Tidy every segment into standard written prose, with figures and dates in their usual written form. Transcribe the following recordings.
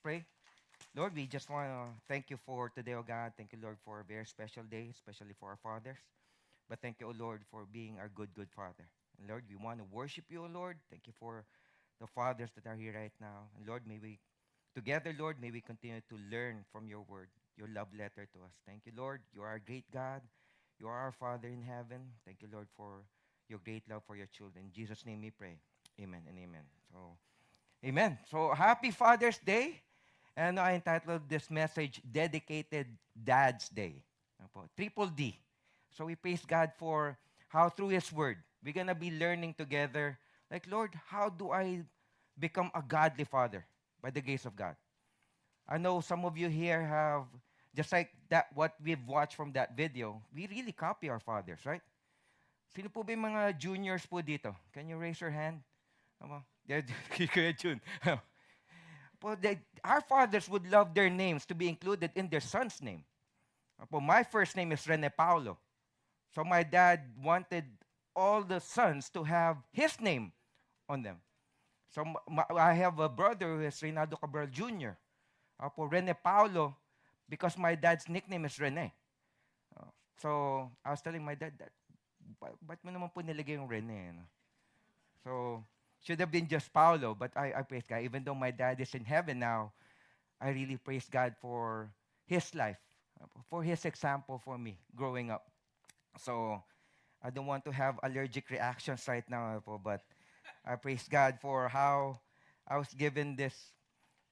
pray. Lord, we just want to thank you for today, oh God. Thank you, Lord, for a very special day, especially for our fathers. But thank you, oh Lord, for being our good, good Father. And Lord, we want to worship you, oh Lord. Thank you for the fathers that are here right now. And Lord, may we, together, Lord, may we continue to learn from your word, your love letter to us. Thank you, Lord. You are a great God. You are our Father in heaven. Thank you, Lord, for your great love for your children. In Jesus' name we pray. Amen and amen. Amen. So, happy Father's Day. And I entitled this message, Dedicated Dad's Day. Triple D. So we praise God for how through His Word, we're going to be learning together, like, Lord, how do I become a godly father by the grace of God? I know some of you here have, just like that, what we've watched from that video, we really copy our fathers, right? Sino po ba yung mga juniors po dito? Can you raise your hand? Ama, Kuya Jun. Our fathers would love their names to be included in their son's name. My first name is Rene Paulo. So my dad wanted all the sons to have his name on them. So I have a brother who is Reynaldo Cabral Jr. Rene Paulo, because my dad's nickname is Rene. So I was telling my dad that, ba't mo naman po nilagay yung Rene? No? So should have been just Paulo, but I praise God. Even though my dad is in heaven now, I really praise God for his life, for his example for me growing up. So I don't want to have allergic reactions right now, but I praise God for how I was given this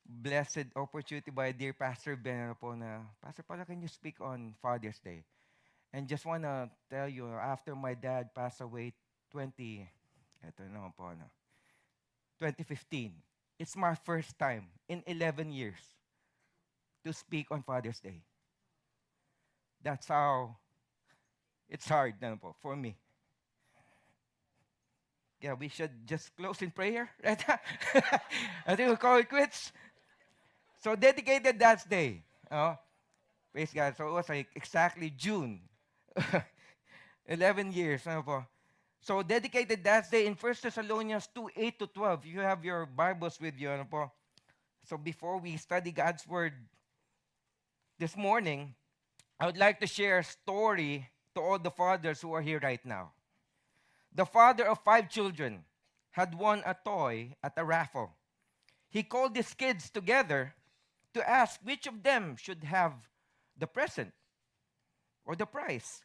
blessed opportunity by dear Pastor Ben na, Pastor Paula, can you speak on Father's Day? And just want to tell you, after my dad passed away 2015, it's my first time in 11 years to speak on Father's Day. That's how it's hard for me. Yeah, we should just close in prayer, right? I think we'll call it quits. So dedicated Dad's Day. Praise God. So it was like exactly June. 11 years. So dedicated Dad's Day in 1 Thessalonians 2, 8 to 12. You have your Bibles with you. So before we study God's Word this morning, I would like to share a story to all the fathers who are here right now. The father of 5 children had won a toy at a raffle. He called his kids together to ask which of them should have the present or the prize.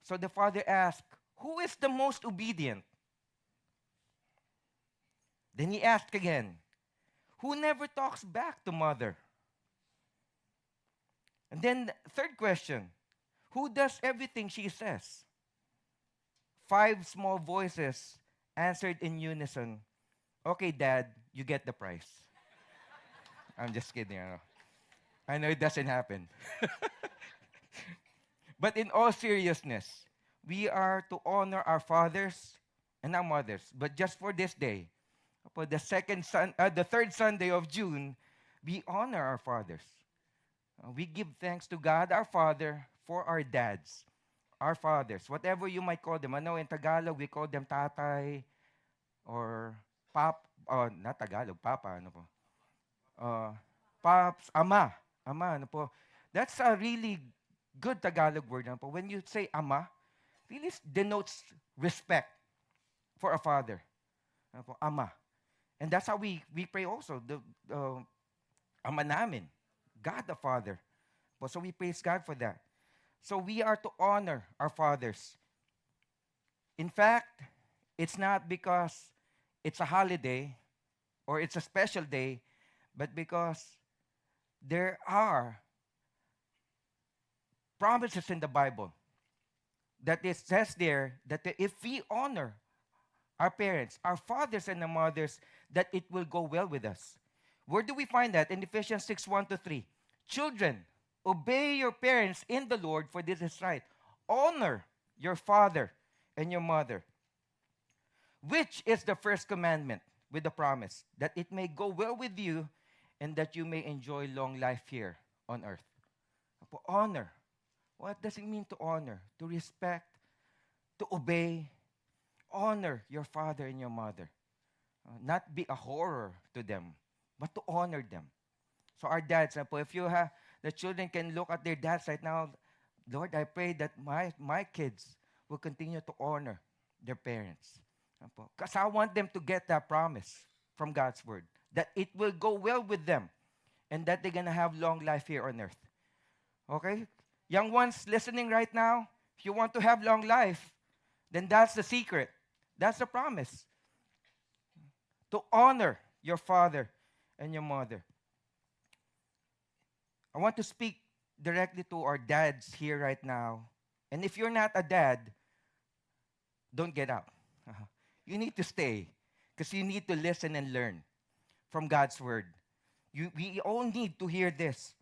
So the father asked, "Who is the most obedient?" Then he asked again, "Who never talks back to mother?" And then third question, "Who does everything she says?" 5 small voices answered in unison, "Okay, Dad, you get the prize." I'm just kidding. I know it doesn't happen. But in all seriousness, we are to honor our fathers and our mothers. But just for this day, for the third Sunday of June, we honor our fathers. We give thanks to God, our Father, for our dads, our fathers, whatever you might call them. I know in Tagalog, we call them tatay or pap, not Tagalog, papa, Uh, Pops, ama. Ama, That's a really good Tagalog word. When you say ama, really denotes respect for a father. Ama. And that's how we pray also. The ama namin. God the Father. So we praise God for that. So we are to honor our fathers. In fact, it's not because it's a holiday or it's a special day, but because there are promises in the Bible that it says there that if we honor our parents, our fathers and our mothers, that it will go well with us. Where do we find that? In Ephesians 6, 1 to 3. Children, obey your parents in the Lord, for this is right. Honor your father and your mother, which is the first commandment with the promise, that it may go well with you and that you may enjoy long life here on earth. Honor. What does it mean to honor? To respect, to obey. Honor your father and your mother. Not be a horror to them, but to honor them. So our dads, if you have, the children can look at their dads right now, Lord, I pray that my kids will continue to honor their parents. Because I want them to get that promise from God's word, that it will go well with them and that they're going to have long life here on earth. Okay? Young ones listening right now, if you want to have long life, then that's the secret. That's the promise. To honor your father and your mother. I want to speak directly to our dads here right now. And if you're not a dad, don't get up. You need to stay because you need to listen and learn from God's word. We all need to hear this.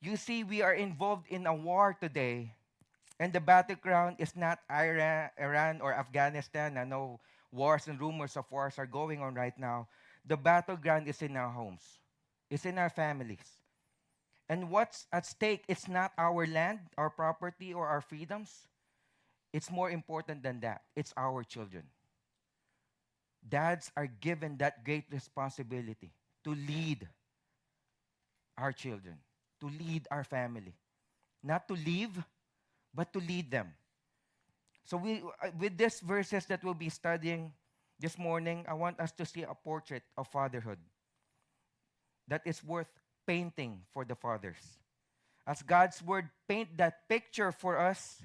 You see, we are involved in a war today, and the battleground is not Iran or Afghanistan. I know wars and rumors of wars are going on right now. The battleground is in our homes. It's in our families. And what's at stake is not our land, our property, or our freedoms. It's more important than that. It's our children. Dads are given that great responsibility to lead our children, to lead our family. Not to leave, but to lead them. So with these verses that we'll be studying this morning, I want us to see a portrait of fatherhood that is worth painting for the fathers. As God's word paint that picture for us,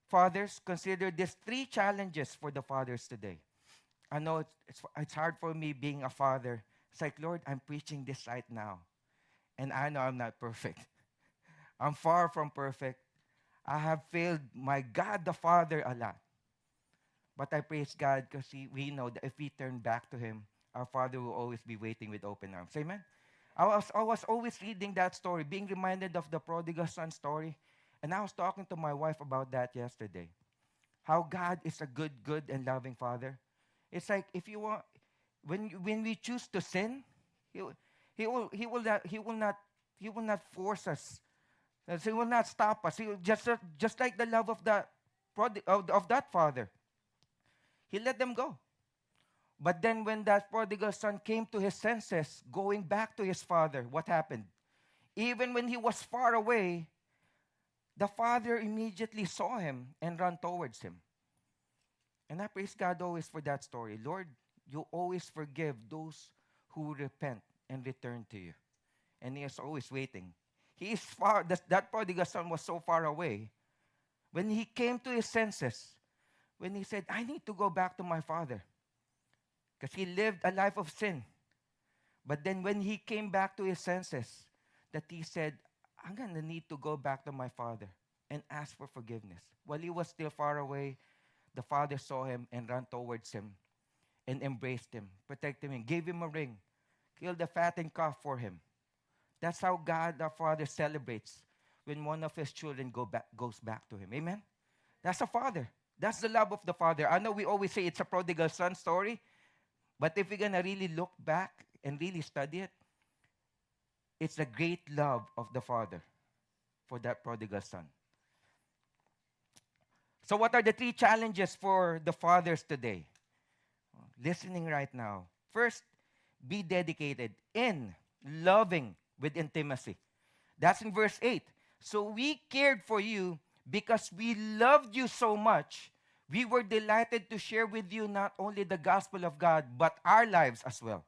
fathers, consider these three challenges for the fathers today. I know it's hard for me being a father. It's like, Lord, I'm preaching this right now. And I know I'm not perfect. I'm far from perfect. I have failed my God the Father a lot. But I praise God because we know that if we turn back to Him, our Father will always be waiting with open arms. Amen? I was always reading that story, being reminded of the prodigal son story. And I was talking to my wife about that yesterday. How God is a good, good, and loving Father. It's like if you want, when we choose to sin, He will not force us. He will not stop us. He will just like the love of of that father. He let them go. But then when that prodigal son came to his senses, going back to his father, what happened? Even when he was far away, the father immediately saw him and ran towards him. And I praise God always for that story. Lord, you always forgive those who repent and return to you. And He is always waiting. He is far, that prodigal son was so far away. When he came to his senses, when he said, I need to go back to my father, because he lived a life of sin. But then when he came back to his senses, that he said, I'm going to need to go back to my father and ask for forgiveness. While he was still far away, the father saw him and ran towards him and embraced him, protected him, gave him a ring, killed a fattened calf for him. That's how God, our Father, celebrates when one of His children goes back to Him. Amen? That's a father. That's the love of the Father. I know we always say it's a prodigal son story, but if we're going to really look back and really study it, it's the great love of the Father for that prodigal son. So what are the three challenges for the fathers today? Listening right now. First, be dedicated in loving with intimacy. That's in verse 8. So we cared for you because we loved you so much. We were delighted to share with you not only the gospel of God, but our lives as well.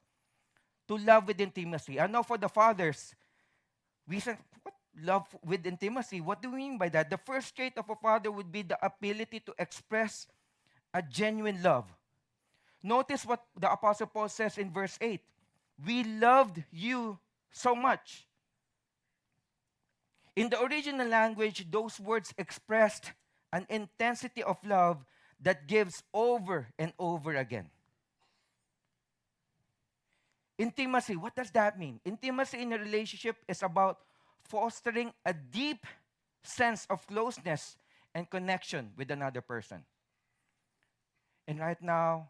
To love with intimacy. I know for the fathers, we said, what? Love with intimacy? What do we mean by that? The first trait of a father would be the ability to express a genuine love. Notice what the Apostle Paul says in verse 8. We loved you so much. In the original language, those words expressed an intensity of love that gives over and over again. Intimacy, what does that mean? Intimacy in a relationship is about fostering a deep sense of closeness and connection with another person. And right now,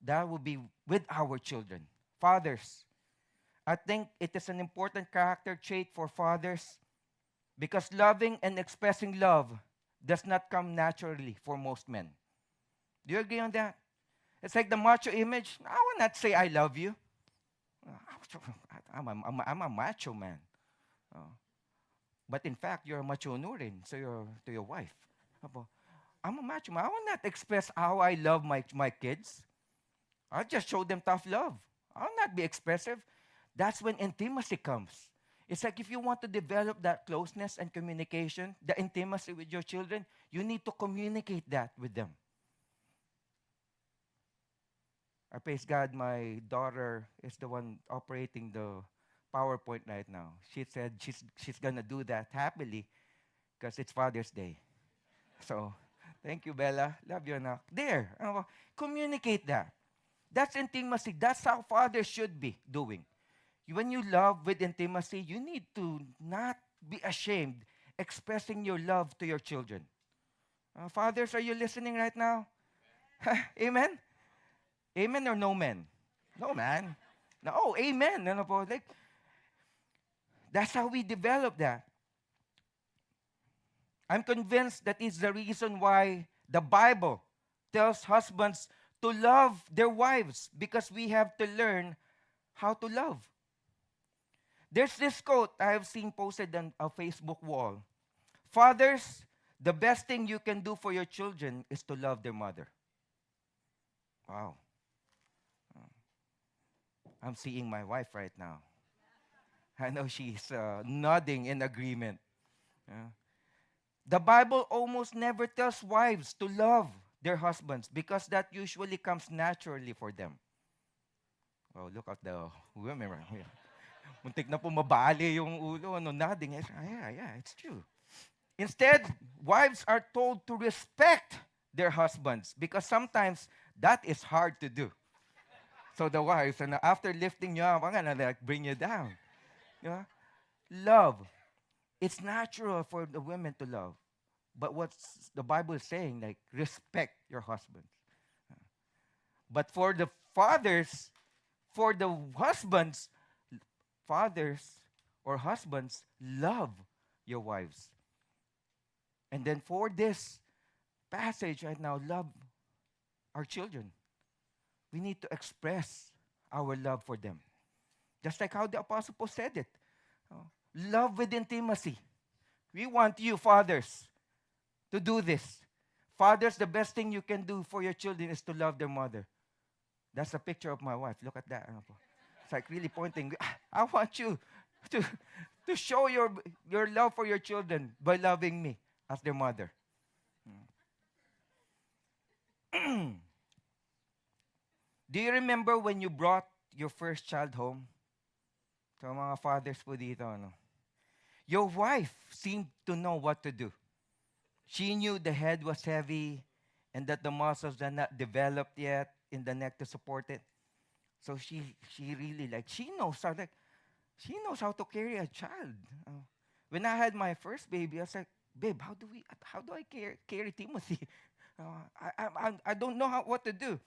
that will be with our children. Fathers, I think it is an important character trait for fathers because loving and expressing love does not come naturally for most men. Do you agree on that? It's like the macho image. I will not say I love you. I'm a macho man. Oh. But in fact, you're a macho nurin to your wife. Apo, I'm a macho man. I will not express how I love my kids. I'll just show them tough love. I'll not be expressive. That's when intimacy comes. It's like if you want to develop that closeness and communication, the intimacy with your children, you need to communicate that with them. I praise God, my daughter is the one operating the PowerPoint right now. She said she's gonna do that happily because it's Father's Day. So, thank you, Bella. Love you, anak. There, communicate that. That's intimacy. That's how fathers should be doing. When you love with intimacy, you need to not be ashamed expressing your love to your children. Fathers, are you listening right now? Amen? Amen or no man? No man. No, oh, amen. Ano po? Like, that's how we develop that. I'm convinced that is the reason why the Bible tells husbands to love their wives because we have to learn how to love. There's this quote I have seen posted on a Facebook wall. Fathers, the best thing you can do for your children is to love their mother. Wow. I'm seeing my wife right now. I know she's nodding in agreement. The Bible almost never tells wives to love their husbands because that usually comes naturally for them. Oh, look at the women right here. Muntik na po mabali yung ulo, nodding. Yeah, it's true. Instead, wives are told to respect their husbands because sometimes that is hard to do. So the wives, and after lifting you up, I'm gonna like bring you down. You know? Love. It's natural for the women to love. But what's the Bible is saying, like, respect your husbands. But for the fathers, for the husbands, fathers or husbands, love your wives. And then for this passage right now, love our children. We need to express our love for them. Just like how the Apostle Paul said it. Love with intimacy. We want you, fathers, to do this. Fathers, the best thing you can do for your children is to love their mother. That's a picture of my wife. Look at that. It's like really pointing. I want you to show your love for your children by loving me as their mother. Do you remember when you brought your first child home? So mga fathers po dito, your wife seemed to know what to do. She knew the head was heavy and that the muscles are not developed yet in the neck to support it. So she really she knows how to carry a child. When I had my first baby, I was like, babe, how do I carry Timothy? I don't know what to do.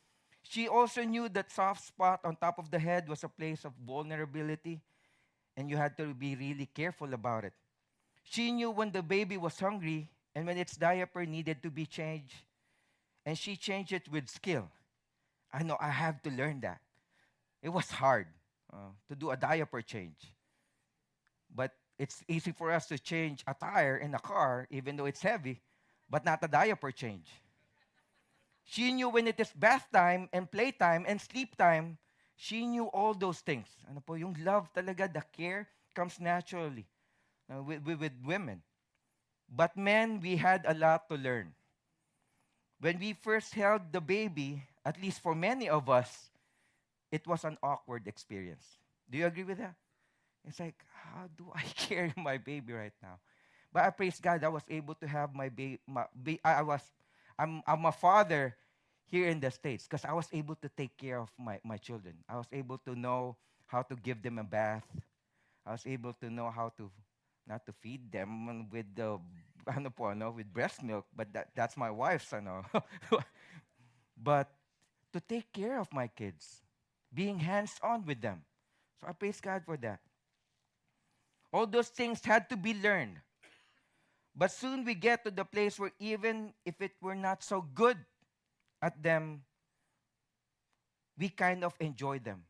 She also knew that soft spot on top of the head was a place of vulnerability, and you had to be really careful about it. She knew when the baby was hungry and when its diaper needed to be changed, and she changed it with skill. I know I have to learn that. It was hard to do a diaper change. But it's easy for us to change a tire in a car, even though it's heavy, but not a diaper change. She knew when it is bath time and playtime and sleep time. She knew all those things. Ano po, yung love talaga, the care comes naturally with women. But men, we had a lot to learn. When we first held the baby, at least for many of us, it was an awkward experience. Do you agree with that? It's like, how do I carry my baby right now? But I praise God, I was able to have my baby. I'm a father here in the States because I was able to take care of my children. I was able to know how to give them a bath. I was able to know how to, not to feed them with with breast milk, but that's my wife's, But to take care of my kids, being hands-on with them. So I praise God for that. All those things had to be learned. But soon we get to the place where even if it were not so good at them, we kind of enjoy them.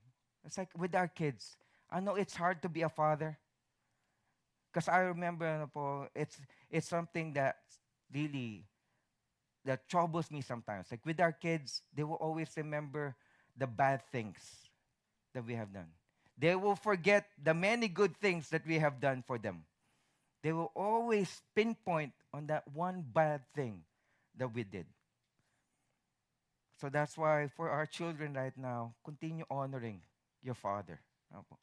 It's like with our kids. I know it's hard to be a father because I remember ano po, it's something that really that troubles me sometimes. Like with our kids, they will always remember the bad things that we have done. They will forget the many good things that we have done for them. They will always pinpoint on that one bad thing that we did. So that's why for our children right now, continue honoring your father. Opo.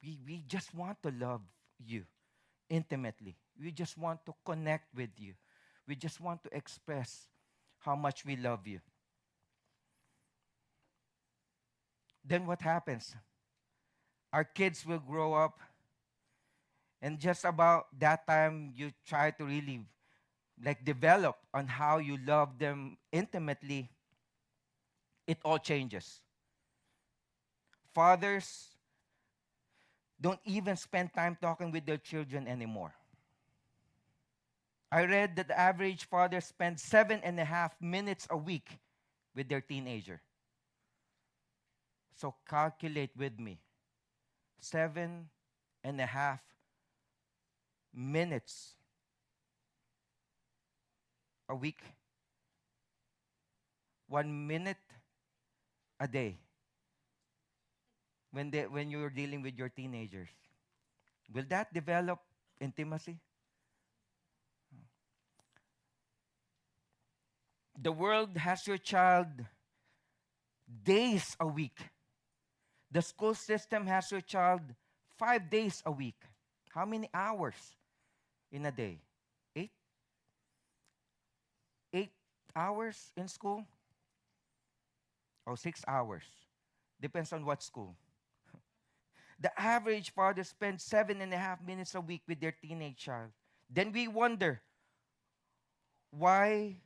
We just want to love you intimately. We just want to connect with you. We just want to express how much we love you. Then what happens? Our kids will grow up, and just about that time, you try to really like develop on how you love them intimately. It all changes. Fathers don't even spend time talking with their children anymore. I read that the average father spends 7.5 minutes a week with their teenager. So calculate with me. 7.5 minutes a week. 1 minute a day. When you're dealing with your teenagers. Will that develop intimacy? The world has your child days a week. The school system has your child 5 days a week. How many hours in a day? Eight? 8 hours in school? Or 6 hours? Depends on what school. The average father spends 7.5 minutes a week with their teenage child. Then we wonder, why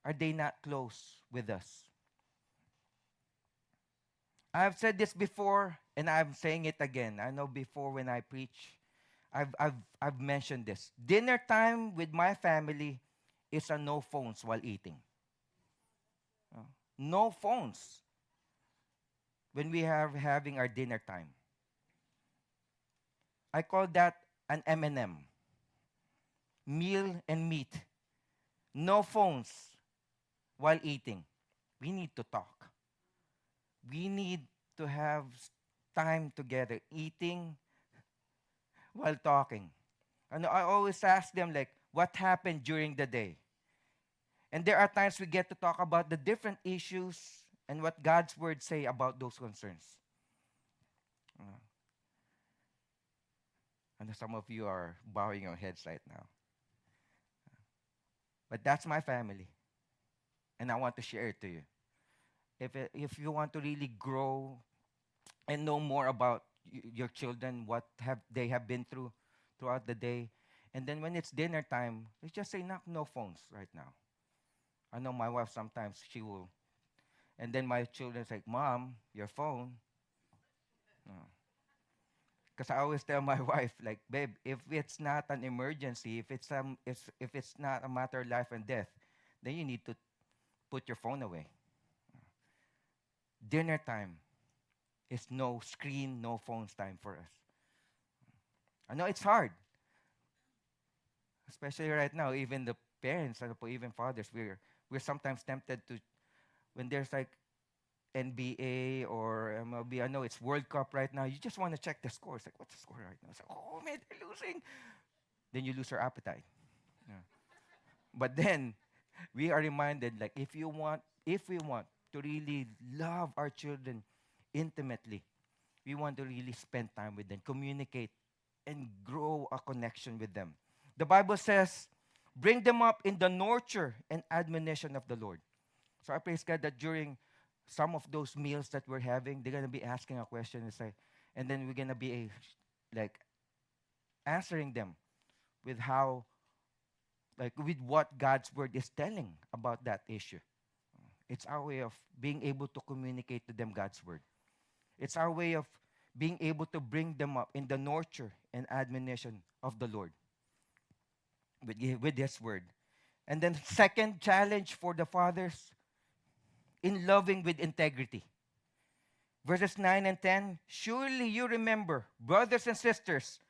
are they not close with us? I've said this before, and I'm saying it again. I know before when I preach, I've mentioned this. Dinner time with my family is a no phones while eating. Uh, No phones when we are having our dinner time. I call that an M&M, meal and meat. No phones while eating. We need to talk. We need to have time together, eating while talking. And I always ask them, like, what happened during the day? And there are times we get to talk about the different issues and what God's word say about those concerns. Uh, and some of you are bowing your heads right now. But that's my family, and I want to share it to you. If you want to really grow and know more about your children, what have they have been through throughout the day, and then when it's dinner time, we just say, no phones right now. I know my wife sometimes she will, and then my children's like, Mom, your phone. Because I always tell my wife, like, babe, if it's not an emergency, if it's not a matter of life and death, then you need to put your phone away. Dinner time is no screen, no phones time for us. I know it's hard, especially right now. Even the parents, ano po, even fathers, we're sometimes tempted to when there's like NBA or MLB. I know it's World Cup right now. You just want to check the score. It's like, what's the score right now? It's like, oh man, they're losing. Then you lose your appetite. Yeah. But then we are reminded, like, if we want to really love our children intimately, we want to really spend time with them, communicate, and grow a connection with them. The Bible says, bring them up in the nurture and admonition of the Lord. So I praise God that during some of those meals that we're having, they're going to be asking a question and then we're going to be like answering them with how, like with what God's word is telling about that issue. It's our way of being able to communicate to them God's word. It's our way of being able to bring them up in the nurture and admonition of the Lord with His word. And then, second challenge for the fathers in loving with integrity. Verses 9 and 10, surely you remember, brothers and sisters,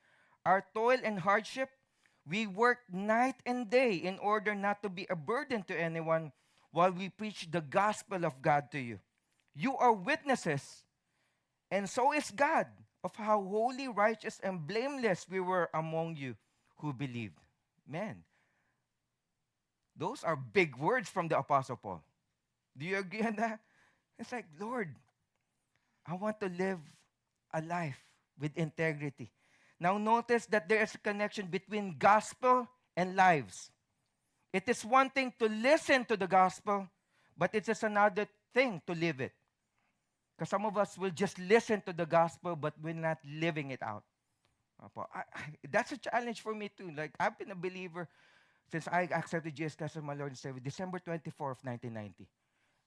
our toil and hardship. We worked night and day in order not to be a burden to anyone while we preach the gospel of God to you. You are witnesses, and so is God, of how holy, righteous, and blameless we were among you who believed. Man, those are big words from the Apostle Paul. Do you agree on that? It's like, Lord, I want to live a life with integrity. Now, notice that there is a connection between gospel and lives. It is one thing to listen to the gospel, but it is another thing to live it. Because some of us will just listen to the gospel, but we're not living it out. That's a challenge for me too. Like, I've been a believer since I accepted Jesus Christ as my Lord and Savior, December 24th, 1990.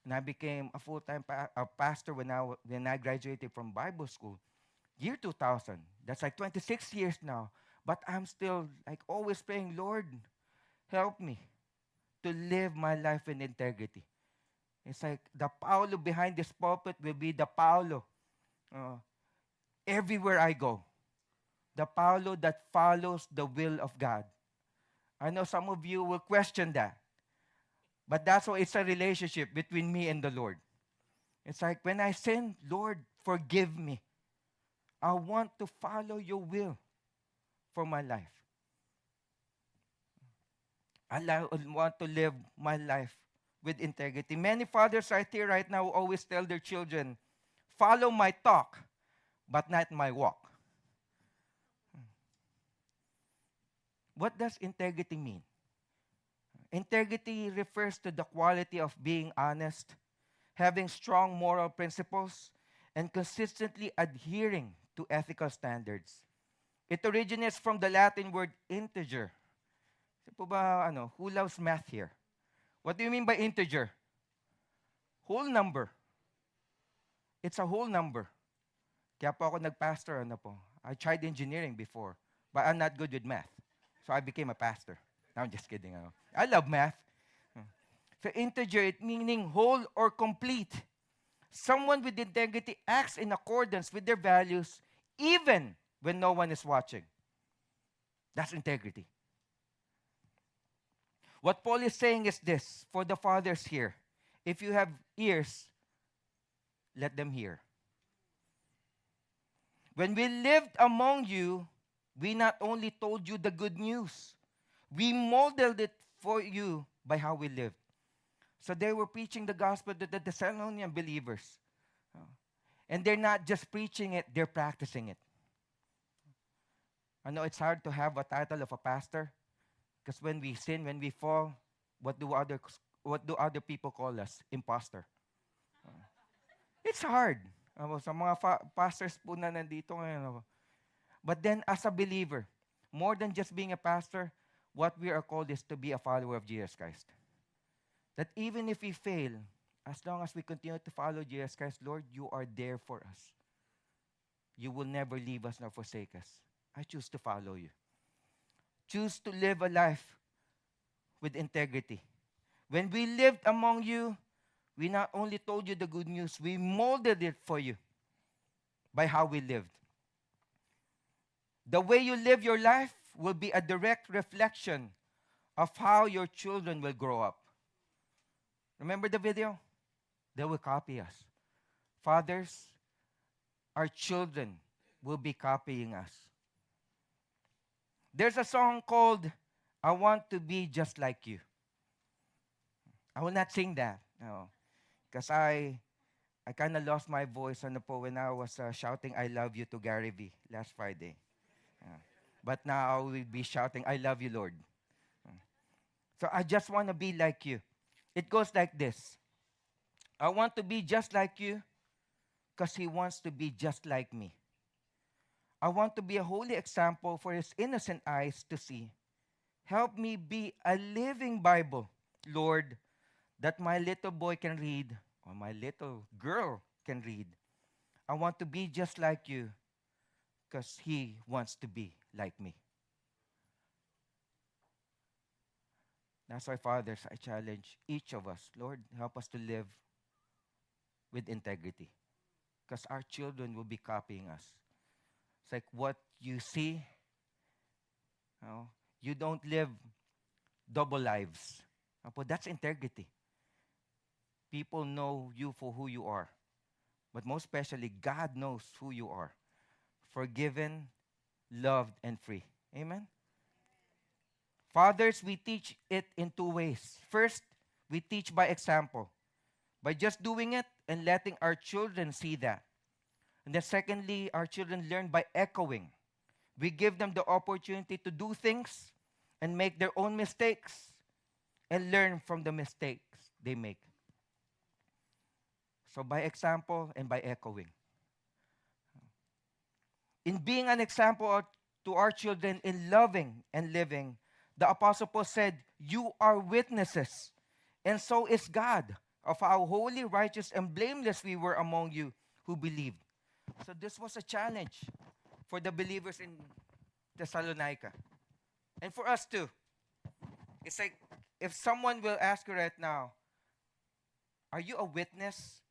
And I became a full-time pastor when I graduated from Bible school, year 2000. That's like 26 years now. But I'm still like always praying, Lord, help me to live my life in integrity. It's like the Paulo behind this pulpit will be the Paulo uh, everywhere I go. The Paulo that follows the will of God. I know some of you will question that, but that's why it's a relationship between me and the Lord. It's like when I sin, Lord, forgive me. I want to follow your will for my life. Want to live my life with integrity. Many fathers right here right now always tell their children, follow my talk, but not my walk. What does integrity mean? Integrity refers to the quality of being honest, having strong moral principles, and consistently adhering to ethical standards. It originates from the Latin word integer. Po ba, who loves math here? What do you mean by integer? Whole number. It's a whole number. Kaya po ako nag-pastor, I tried engineering before, but I'm not good with math. So I became a pastor. No, I'm just kidding. I love math. So integer, it meaning whole or complete. Someone with integrity acts in accordance with their values even when no one is watching. That's integrity. What Paul is saying is this for the fathers here. If you have ears, let them hear. When we lived among you, we not only told you the good news, we modeled it for you by how we lived. So they were preaching the gospel to the Thessalonian believers. And they're not just preaching it, they're practicing it. I know it's hard to have a title of a pastor because when we sin, when we fall, what do other people call us? Imposter. It's hard. Sa mga pastors po na nandito ngayon. But then as a believer, more than just being a pastor, what we are called is to be a follower of Jesus Christ. That even if we fail, as long as we continue to follow Jesus Christ, Lord, you are there for us. You will never leave us nor forsake us. I choose to follow you. Choose to live a life with integrity. When we lived among you, we not only told you the good news, we molded it for you by how we lived. The way you live your life will be a direct reflection of how your children will grow up. Remember the video? They will copy us. Fathers, our children will be copying us. There's a song called I Want to Be Just Like You. I will not sing that. No. Because I kind of lost my voice when I was shouting I love you to Gary V last Friday. But now I will be shouting I love you, Lord. So I just want to be like you. It goes like this. I want to be just like you because he wants to be just like me. I want to be a holy example for his innocent eyes to see. Help me be a living Bible, Lord, that my little boy can read or my little girl can read. I want to be just like you because he wants to be like me. That's why, fathers, I challenge each of us, Lord, help us to live with integrity. because our children will be copying us. It's like what you see, you know, you don't live double lives. But that's integrity. People know you for who you are. But most especially, God knows who you are. Forgiven, loved, and free. Amen? Fathers, we teach it in two ways. First, we teach by example, by just doing it and letting our children see that. And then secondly, our children learn by echoing. We give them the opportunity to do things and make their own mistakes and learn from the mistakes they make. So by example and by echoing. In being an example to our children in loving and living, the Apostle Paul said, "You are witnesses, and so is God, of how holy, righteous, and blameless we were among you who believed." So this was a challenge for the believers in Thessalonica. And for us too. It's like if someone will ask you right now, are you a witness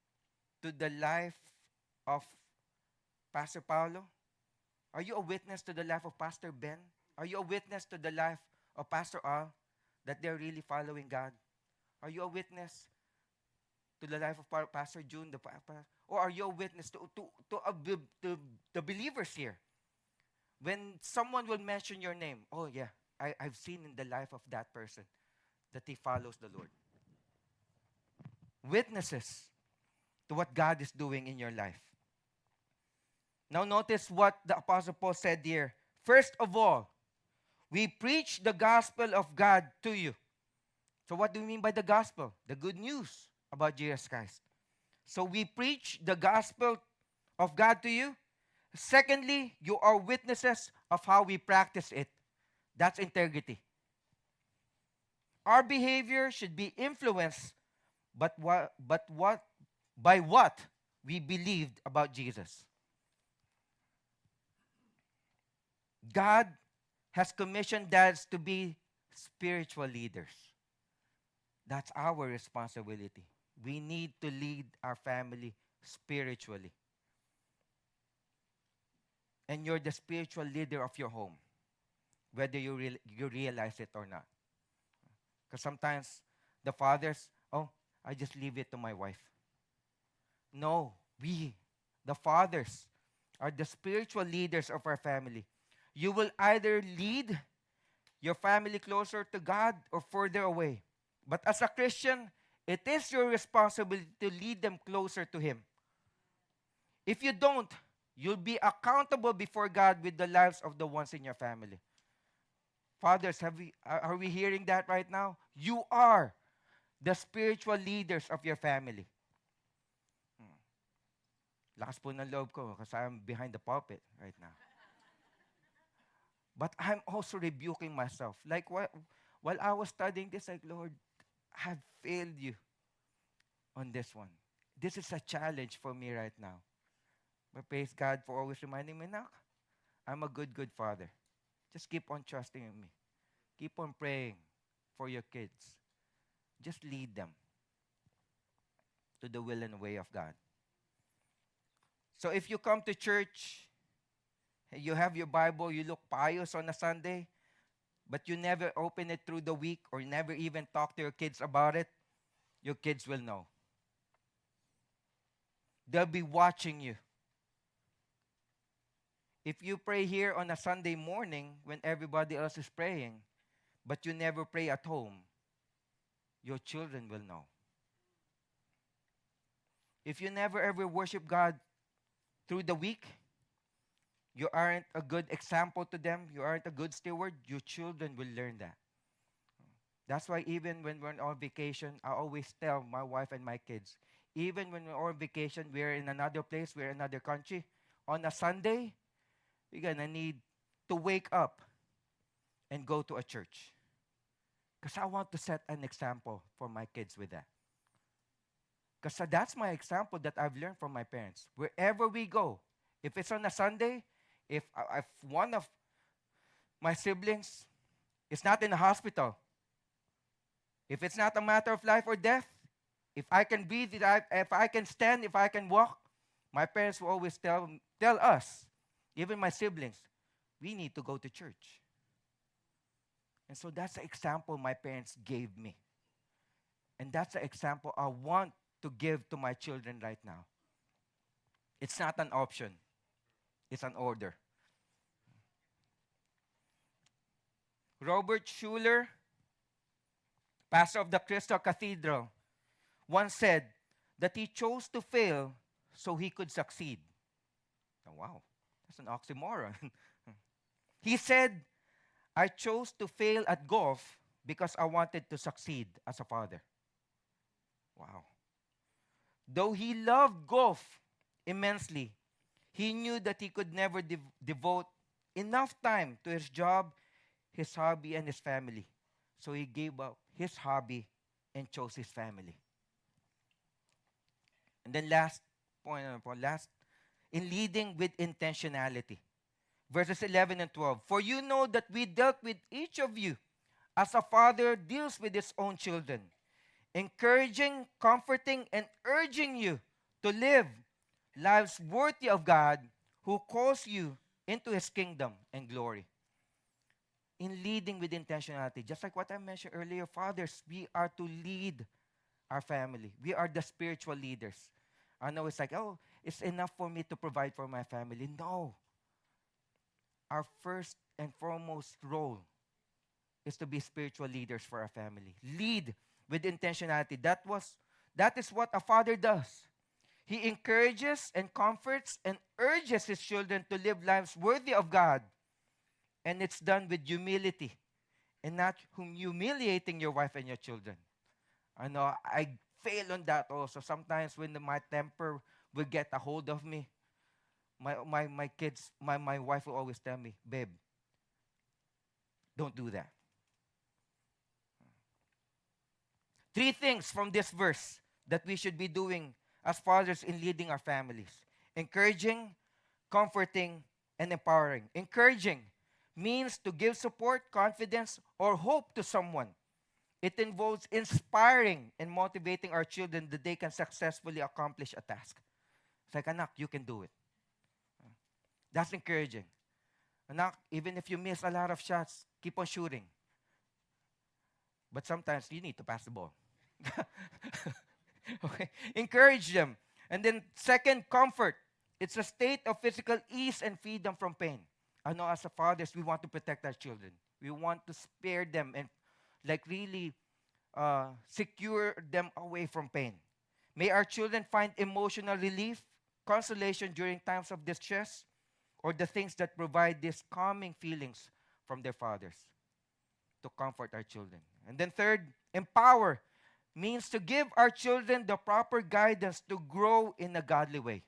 to the life of Pastor Paulo? Are you a witness to the life of Pastor Ben? Are you a witness to the life of Pastor Al that they're really following God? Are you a witness to the life of Pastor June? Or are you a witness to the believers here? When someone will mention your name, oh yeah, I've seen in the life of that person that he follows the Lord. Witnesses to what God is doing in your life. Now notice what the Apostle Paul said here. First of all, we preach the gospel of God to you. So what do we mean by the gospel? The good news about Jesus Christ. So we preach the gospel of God to you. Secondly, you are witnesses of how we practice it. That's integrity. Our behavior should be influenced by what we believed about Jesus. God has commissioned dads to be spiritual leaders. That's our responsibility. We need to lead our family spiritually. And you're the spiritual leader of your home, whether you realize it or not. Because sometimes the fathers, oh, I just leave it to my wife. No, we, the fathers, are the spiritual leaders of our family. You will either lead your family closer to God or further away. But as a Christian, it is your responsibility to lead them closer to Him. If you don't, you'll be accountable before God with the lives of the ones in your family. Fathers, are we hearing that right now? You are the spiritual leaders of your family. Lakas po ng loob ko kasi I'm behind the pulpit right now. But I'm also rebuking myself. Like while I was studying this, like, Lord, I have failed you on this one. This is a challenge for me right now. But praise God for always reminding me, now, I'm a good father. Just keep on trusting in me. Keep on praying for your kids. Just lead them to the will and way of God. So if you come to church, you have your Bible, you look pious on a Sunday, but you never open it through the week or never even talk to your kids about it, your kids will know. They'll be watching you. If you pray here on a Sunday morning when everybody else is praying, but you never pray at home, your children will know. If you never ever worship God through the week, you aren't a good example to them, you aren't a good steward, your children will learn that. That's why even when we're on vacation, I always tell my wife and my kids, even when we're on vacation, we're in another place, we're in another country, on a Sunday, you're going to need to wake up and go to a church. Because I want to set an example for my kids with that. Because that's my example that I've learned from my parents. Wherever we go, if it's on a Sunday, if one of my siblings is not in the hospital, if it's not a matter of life or death, if I can breathe, if I can stand, if I can walk, My parents will always tell us, even my siblings, we need to go to church. And so that's the example my parents gave me. And that's the example I want to give to my children right now. It's not an option, it's an order. Robert Schuller, pastor of the Crystal Cathedral, once said that he chose to fail so he could succeed. Oh, wow, that's an oxymoron. He said, I chose to fail at golf because I wanted to succeed as a father. Wow. Though he loved golf immensely, he knew that he could never devote enough time to his job, his hobby, and his family. So he gave up his hobby and chose his family. And then last point, in leading with intentionality. Verses 11 and 12. For you know that we dealt with each of you as a father deals with his own children, encouraging, comforting, and urging you to live lives worthy of God who calls you into his kingdom and glory. In leading with intentionality, just like what I mentioned earlier, fathers, we are to lead our family. We are the spiritual leaders. I know it's like, oh, it's enough for me to provide for my family. No. Our first and foremost role is to be spiritual leaders for our family. Lead with intentionality. That is what a father does. He encourages and comforts and urges his children to live lives worthy of God. And it's done with humility and not humiliating your wife and your children. I know I fail on that also. Sometimes when my temper will get a hold of me, my kids, my wife will always tell me, babe, don't do that. Three things from this verse that we should be doing as fathers in leading our families: encouraging, comforting, and empowering. Encouraging means to give support, confidence, or hope to someone. It involves inspiring and motivating our children that they can successfully accomplish a task. It's like, anak, you can do it. That's encouraging. Anak, even if you miss a lot of shots, keep on shooting. But sometimes you need to pass the ball. Okay? Encourage them. And then second, comfort. It's a state of physical ease and freedom from pain. I know as a fathers, we want to protect our children. We want to spare them and like really secure them away from pain. May our children find emotional relief, consolation during times of distress, or the things that provide these calming feelings from their fathers to comfort our children. And then third, empower means to give our children the proper guidance to grow in a godly way.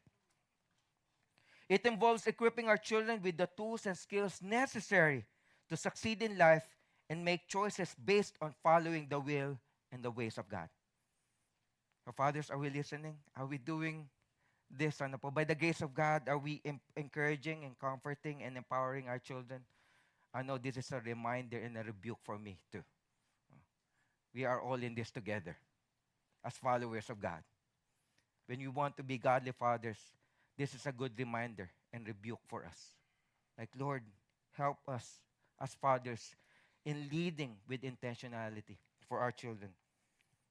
It involves equipping our children with the tools and skills necessary to succeed in life and make choices based on following the will and the ways of God. So fathers, are we listening? Are we doing this? By the grace of God, are we encouraging and comforting and empowering our children? I know this is a reminder and a rebuke for me too. We are all in this together as followers of God. When you want to be godly fathers, this is a good reminder and rebuke for us. Like, Lord, help us as fathers in leading with intentionality for our children.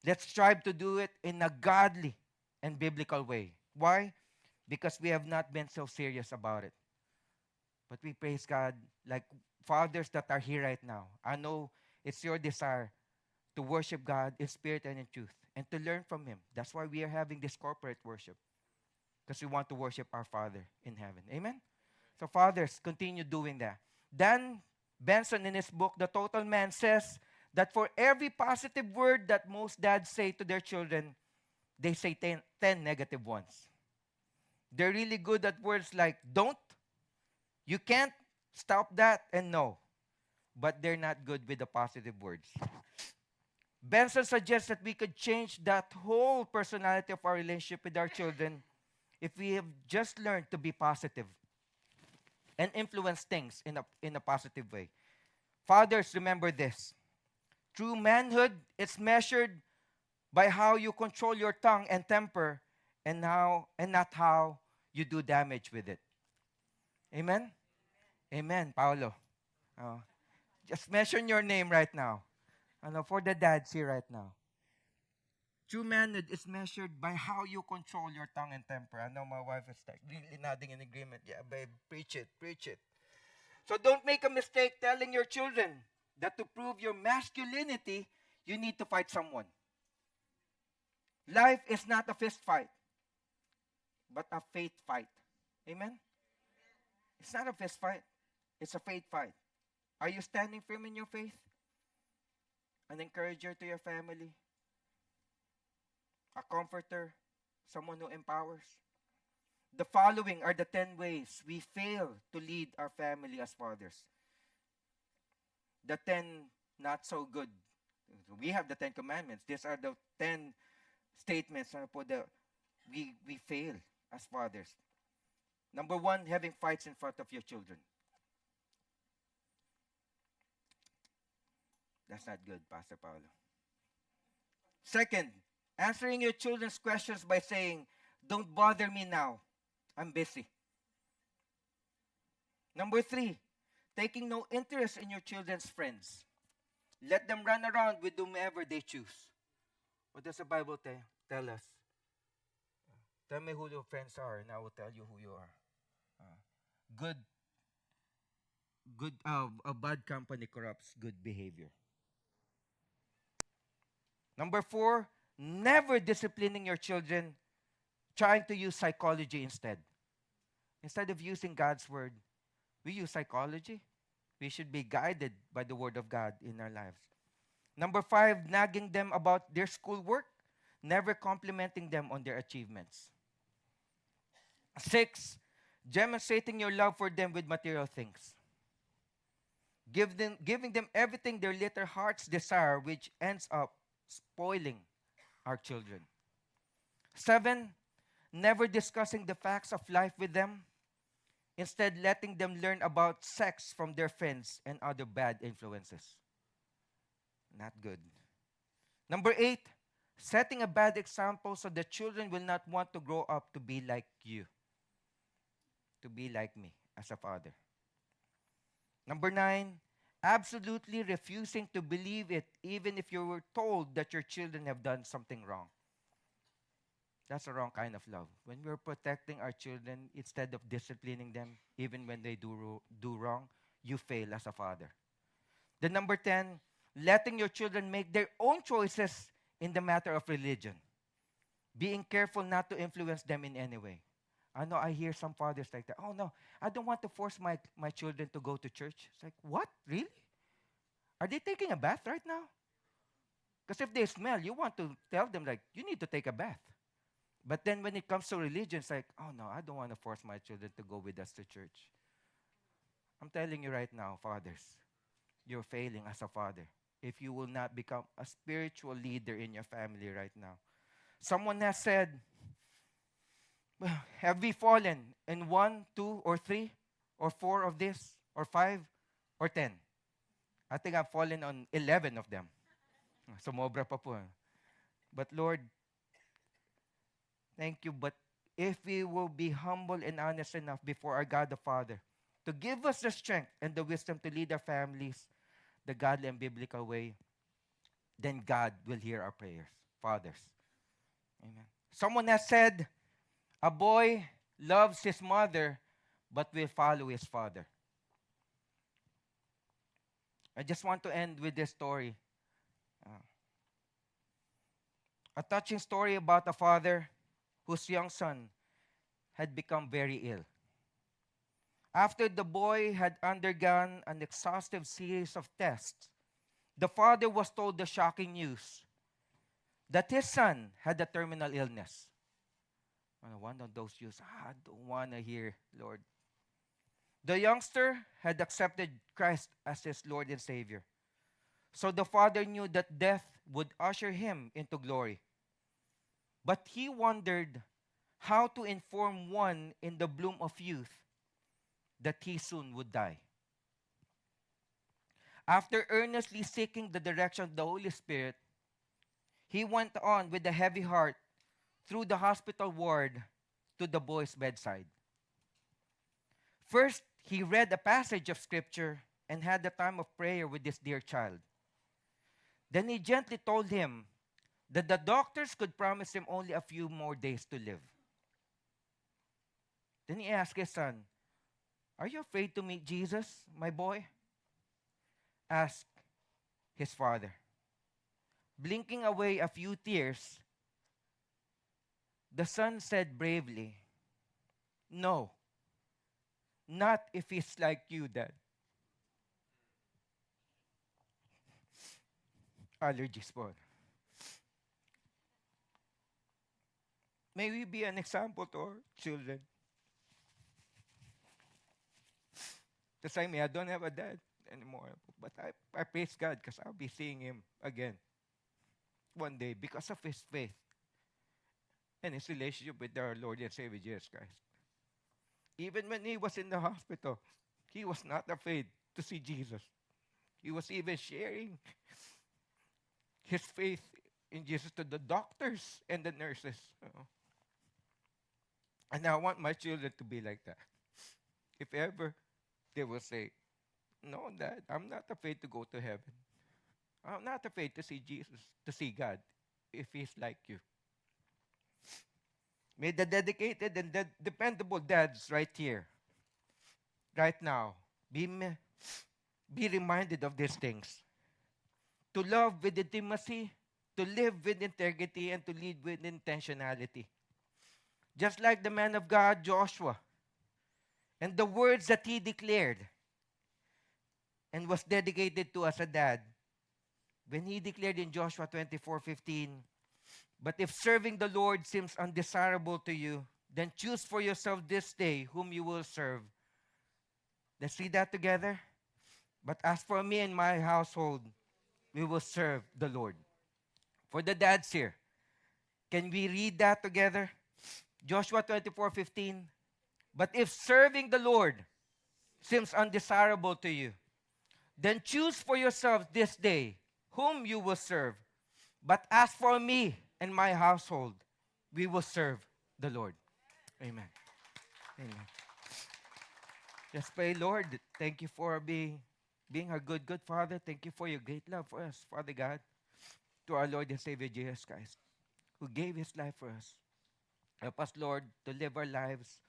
Let's strive to do it in a godly and biblical way. Why? Because we have not been so serious about it. But we praise God, like fathers that are here right now. I know it's your desire to worship God in spirit and in truth and to learn from Him. That's why we are having this corporate worship, because we want to worship our Father in heaven. Amen? So fathers, continue doing that. Dan Benson, in his book, The Total Man, says that for every positive word that most dads say to their children, they say 10 negative ones. They're really good at words like don't, you can't, stop that, and no. But they're not good with the positive words. Benson suggests that we could change that whole personality of our relationship with our children if we have just learned to be positive and influence things in a positive way. Fathers, remember this. True manhood is measured by how you control your tongue and temper and not how you do damage with it. Amen? Amen, Paolo. Oh, just mention your name right now. For the dads here right now. True manhood is measured by how you control your tongue and temper. I know my wife is like really nodding in agreement. Yeah, babe, preach it, preach it. So don't make a mistake telling your children that to prove your masculinity, you need to fight someone. Life is not a fist fight, but a faith fight. Amen? It's not a fist fight. It's a faith fight. Are you standing firm in your faith? An encourager to your family? A comforter? Someone who empowers? The following are the 10 ways we fail to lead our family as fathers. The 10 not so good. We have the 10 commandments. These are the 10 statements we fail as fathers. Number 1, having fights in front of your children. That's not good, Pastor Paulo. Second, answering your children's questions by saying, don't bother me now. I'm busy. Number 3, taking no interest in your children's friends. Let them run around with whomever they choose. What does the Bible tell us? Tell me who your friends are, and I will tell you who you are. A bad company corrupts good behavior. Number 4, never disciplining your children, trying to use psychology instead. Instead of using God's word, we use psychology. We should be guided by the word of God in our lives. Number 5, nagging them about their schoolwork, never complimenting them on their achievements. 6, demonstrating your love for them with material things. Giving them everything their little hearts desire, which ends up spoiling our children. 7, never discussing the facts of life with them. Instead, letting them learn about sex from their friends and other bad influences. Not good. Number 8, setting a bad example so the children will not want to grow up to be like you. To be like me as a father. Number 9, absolutely refusing to believe it even if you were told that your children have done something wrong. That's the wrong kind of love. When we're protecting our children instead of disciplining them, even when they do wrong, you fail as a father. The number 10, letting your children make their own choices in the matter of religion. Being careful not to influence them in any way. I know I hear some fathers like that. Oh no, I don't want to force my children to go to church. It's like, what? Really? Are they taking a bath right now? Because if they smell, you want to tell them like, you need to take a bath. But then when it comes to religion, it's like, oh no, I don't want to force my children to go with us to church. I'm telling you right now, fathers, you're failing as a father if you will not become a spiritual leader in your family right now. Someone has said, well, have we fallen in 1, 2, or 3, or 4 of this, or 5, or 10? I think I've fallen on 11 of them. Sumobra pa po. But Lord, thank you. But if we will be humble and honest enough before our God the Father to give us the strength and the wisdom to lead our families the godly and biblical way, then God will hear our prayers. Fathers. Amen. Someone has said, a boy loves his mother, but will follow his father. I just want to end with this story. A touching story about a father whose young son had become very ill. After the boy had undergone an exhaustive series of tests, the father was told the shocking news that his son had a terminal illness. One of those news, I don't want to hear, Lord. The youngster had accepted Christ as his Lord and Savior. So the father knew that death would usher him into glory. But he wondered how to inform one in the bloom of youth that he soon would die. After earnestly seeking the direction of the Holy Spirit, he went on with a heavy heart through the hospital ward to the boy's bedside. First, he read a passage of scripture and had a time of prayer with this dear child. Then he gently told him that the doctors could promise him only a few more days to live. Then he asked his son, "Are you afraid to meet Jesus, my boy?" asked his father. Blinking away a few tears, the son said bravely, "No, not if he's like you, Dad." Allergies po. May we be an example to our children. Because I don't have a dad anymore. But I praise God because I'll be seeing him again one day because of his faith and his relationship with our Lord and Savior Jesus Christ. Even when he was in the hospital, he was not afraid to see Jesus. He was even sharing his faith in Jesus to the doctors and the nurses. And I want my children to be like that. If ever they will say, "No, Dad, I'm not afraid to go to heaven. I'm not afraid to see Jesus, to see God, if He's like you." May the dedicated and dependable dads right here, right now, be reminded of these things. To love with intimacy, to live with integrity, and to lead with intentionality. Just like the man of God, Joshua, and the words that he declared and was dedicated to as a dad, when he declared in Joshua 24:15, "But if serving the Lord seems undesirable to you, then choose for yourself this day whom you will serve." Let's read that together. "But as for me and my household, we will serve the Lord." For the dads here, can we read that together? Joshua 24:15. "But if serving the Lord seems undesirable to you, then choose for yourselves this day whom you will serve. But as for me and my household, we will serve the Lord." Amen. Amen. Just pray, Lord, thank you for being a good Father. Thank you for your great love for us, Father God, to our Lord and Savior Jesus Christ, who gave his life for us. Help us, Lord, to live our lives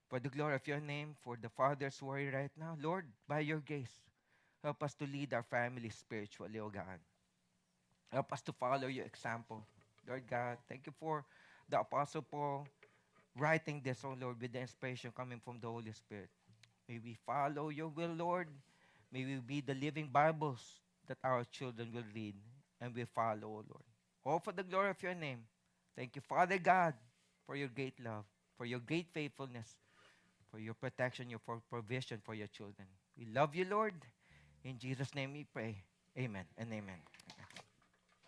for the glory of your name, for the fathers who are here right now. Lord, by your grace, help us to lead our family spiritually, O God. Help us to follow your example. Lord God, thank you for the Apostle Paul writing this, O Lord, with the inspiration coming from the Holy Spirit. May we follow your will, Lord. May we be the living Bibles that our children will read and will follow, O Lord. All for the glory of your name. Thank you, Father God, for your great love, for your great faithfulness, for your protection, your provision for your children. We love you, Lord. In Jesus' name we pray. Amen and amen.